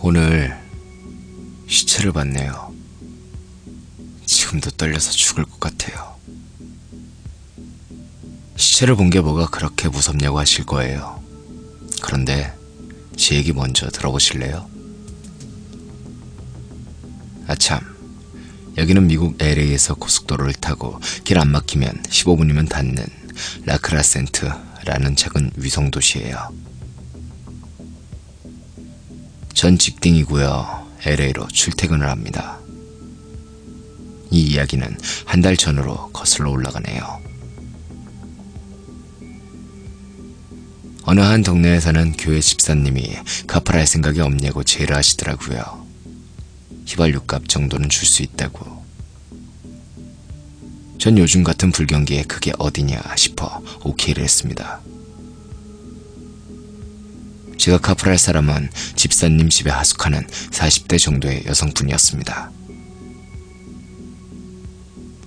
오늘 시체를 봤네요. 지금도 떨려서 죽을 것 같아요. 시체를 본 게 뭐가 그렇게 무섭냐고 하실 거예요. 그런데 제 얘기 먼저 들어보실래요? 아참, 여기는 미국 LA에서 고속도로를 타고 길 안 막히면 15분이면 닿는 라크라센트라는 작은 위성도시예요. 전 직딩이고요. LA로 출퇴근을 합니다. 이 이야기는 한 달 전으로 거슬러 올라가네요. 어느 한 동네에 사는 교회 집사님이 갚아라 할 생각이 없냐고 제의를 하시더라고요. 휘발유값 정도는 줄 수 있다고. 전 요즘 같은 불경기에 그게 어디냐 싶어 오케이를 했습니다. 제가 갚아라 할 사람은 집사님 집에 하숙하는 40대 정도의 여성분이었습니다.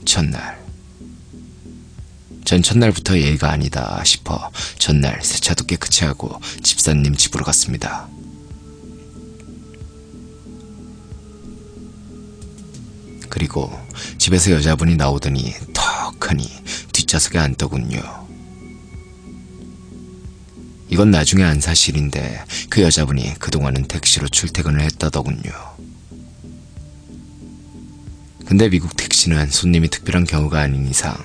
첫날. 전 첫날부터 예의가 아니다 싶어 전날 세차도 깨끗이 하고 집사님 집으로 갔습니다. 그리고 집에서 여자분이 나오더니 턱하니 뒷좌석에 앉더군요. 이건 나중에 안 사실인데 그 여자분이 그동안은 택시로 출퇴근을 했다더군요. 근데 미국 택시는 손님이 특별한 경우가 아닌 이상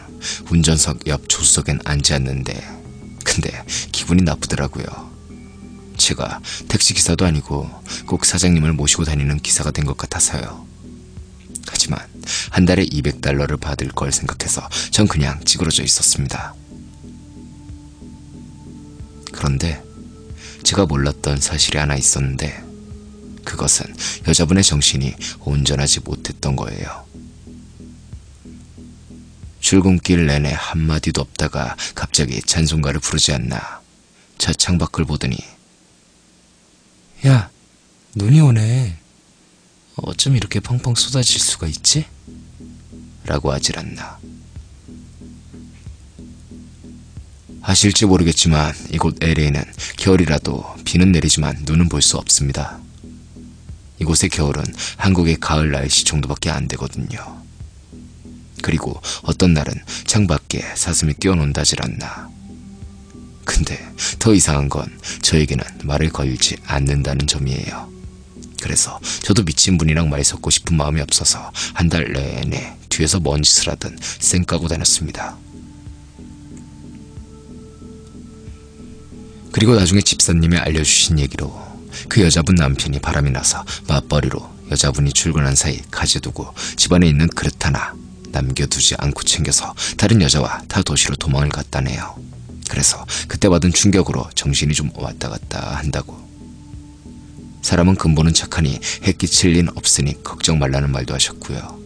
운전석 옆 조수석엔 앉지 않는데, 근데 기분이 나쁘더라고요. 제가 택시기사도 아니고 꼭 사장님을 모시고 다니는 기사가 된 것 같아서요. 하지만 한 달에 $200를 받을 걸 생각해서 전 그냥 찌그러져 있었습니다. 그런데 제가 몰랐던 사실이 하나 있었는데, 그것은 여자분의 정신이 온전하지 못했던 거예요. 출근길 내내 한마디도 없다가 갑자기 찬송가를 부르지 않나 차 창밖을 보더니 야, 눈이 오네. 어쩜 이렇게 펑펑 쏟아질 수가 있지? 라고 하질 않나. 아실지 모르겠지만 이곳 LA는 겨울이라도 비는 내리지만 눈은 볼 수 없습니다. 이곳의 겨울은 한국의 가을 날씨 정도밖에 안 되거든요. 그리고 어떤 날은 창밖에 사슴이 뛰어논다질 않나. 근데 더 이상한 건 저에게는 말을 걸지 않는다는 점이에요. 그래서 저도 미친 분이랑 말 섞고 싶은 마음이 없어서 한 달 내내 뒤에서 뭔 짓을 하든 쌩 까고 다녔습니다. 그리고 나중에 집사님이 알려주신 얘기로 그 여자분 남편이 바람이 나서 맞벌이로 여자분이 출근한 사이 가재두고 집안에 있는 그릇 하나 남겨두지 않고 챙겨서 다른 여자와 타 도시로 도망을 갔다네요. 그래서 그때 받은 충격으로 정신이 좀 왔다 갔다 한다고. 사람은 근본은 착하니 해끼칠 린 없으니 걱정 말라는 말도 하셨고요.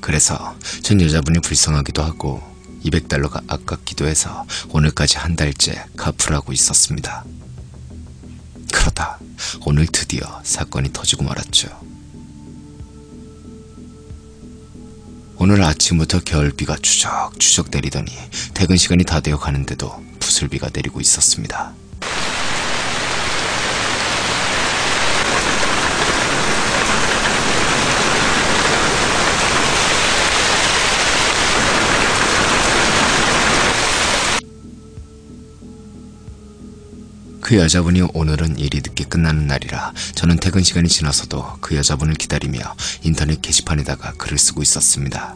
그래서 전 여자분이 불쌍하기도 하고 $200가 아깝기도 해서 오늘까지 한 달째 갚으라고 있었습니다. 그러다 오늘 드디어 사건이 터지고 말았죠. 오늘 아침부터 겨울비가 추적추적 내리더니 퇴근 시간이 다 되어 가는데도 부슬비가 내리고 있었습니다. 그 여자분이 오늘은 일이 늦게 끝나는 날이라 저는 퇴근 시간이 지나서도 그 여자분을 기다리며 인터넷 게시판에다가 글을 쓰고 있었습니다.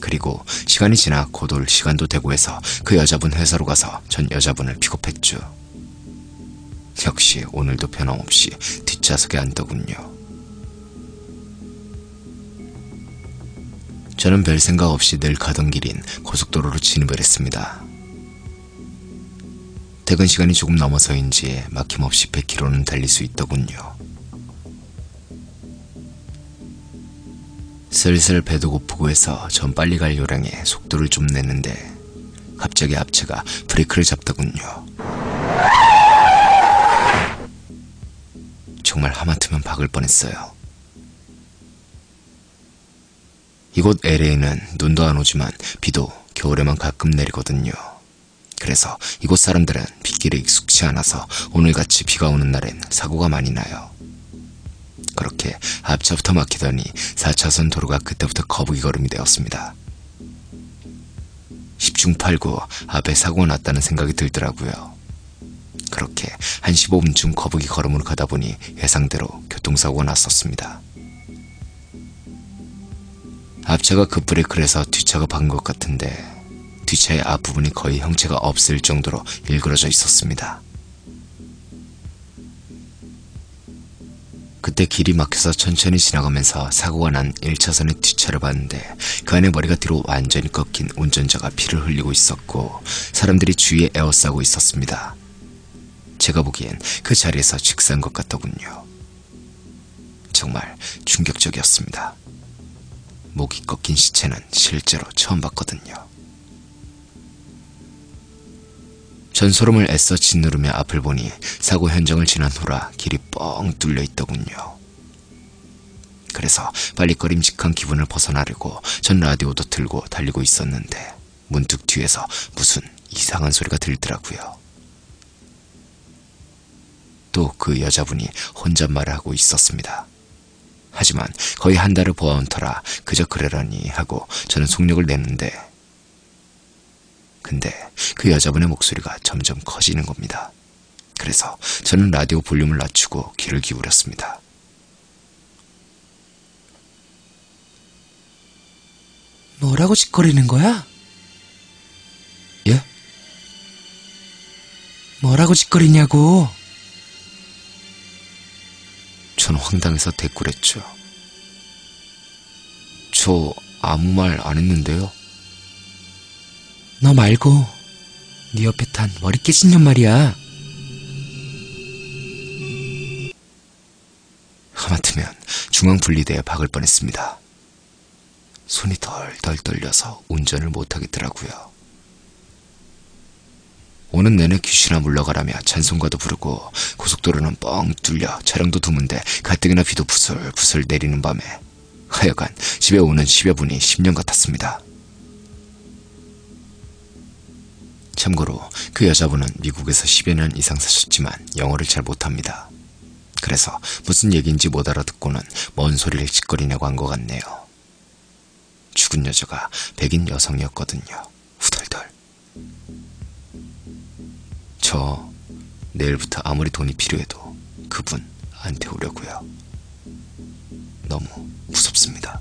그리고 시간이 지나 곧 올 시간도 되고 해서 그 여자분 회사로 가서 전 여자분을 픽업했죠. 역시 오늘도 변함없이 뒷좌석에 앉더군요. 저는 별 생각 없이 늘 가던 길인 고속도로로 진입을 했습니다. 퇴근 시간이 조금 넘어서인지 막힘없이 100km는 달릴 수 있더군요. 슬슬 배도 고프고 해서 전 빨리 갈 요량에 속도를 좀 냈는데 갑자기 앞차가 브레이크를 잡더군요. 정말 하마터면 박을 뻔했어요. 이곳 LA는 눈도 안 오지만 비도 겨울에만 가끔 내리거든요. 그래서 이곳 사람들은 빗길에 익숙치 않아서 오늘같이 비가 오는 날엔 사고가 많이 나요. 그렇게 앞차부터 막히더니 4차선 도로가 그때부터 거북이 걸음이 되었습니다. 10중8구 앞에 사고가 났다는 생각이 들더라고요. 그렇게 한 15분쯤 거북이 걸음으로 가다 보니 예상대로 교통사고가 났었습니다. 앞차가 급브레이크를 해서 뒤차가 박은 것 같은데 뒷차의 앞부분이 거의 형체가 없을 정도로 일그러져 있었습니다. 그때 길이 막혀서 천천히 지나가면서 사고가 난 1차선의 뒷차를 봤는데 그 안에 머리가 뒤로 완전히 꺾인 운전자가 피를 흘리고 있었고 사람들이 주위에 에워싸고 있었습니다. 제가 보기엔 그 자리에서 직사한 것 같더군요. 정말 충격적이었습니다. 목이 꺾인 시체는 실제로 처음 봤거든요. 전 소름을 애써 짓누르며 앞을 보니 사고 현장을 지난 후라 길이 뻥 뚫려 있더군요. 그래서 빨리 꺼림직한 기분을 벗어나려고 전 라디오도 틀고 달리고 있었는데 문득 뒤에서 무슨 이상한 소리가 들더라고요. 또 그 여자분이 혼잣말을 하고 있었습니다. 하지만 거의 한 달을 보아온 터라 그저 그러려니 하고 저는 속력을 내는데 근데 그 여자분의 목소리가 점점 커지는 겁니다. 그래서 저는 라디오 볼륨을 낮추고 귀를 기울였습니다. 뭐라고 짓거리는 거야? 예? 뭐라고 짓거리냐고. 저는 황당해서 대꾸했죠. 저 아무 말 안 했는데요. 너 말고 네 옆에 탄 머리 깨진 년 말이야. 하마터면 중앙분리대에 박을 뻔했습니다. 손이 덜덜 떨려서 운전을 못하겠더라고요. 오는 내내 귀신아 물러가라며 찬송가도 부르고 고속도로는 뻥 뚫려 차량도 드문데 가뜩이나 비도 부슬부슬 내리는 밤에 하여간 집에 오는 10여 분이 10년 같았습니다. 참고로 그 여자분은 미국에서 10여 년 이상 사셨지만 영어를 잘 못합니다. 그래서 무슨 얘기인지 못 알아듣고는 뭔 소리를 짓거리냐고 한 것 같네요. 죽은 여자가 백인 여성이었거든요. 후덜덜. 저 내일부터 아무리 돈이 필요해도 그분 안 태우려고요. 너무 무섭습니다.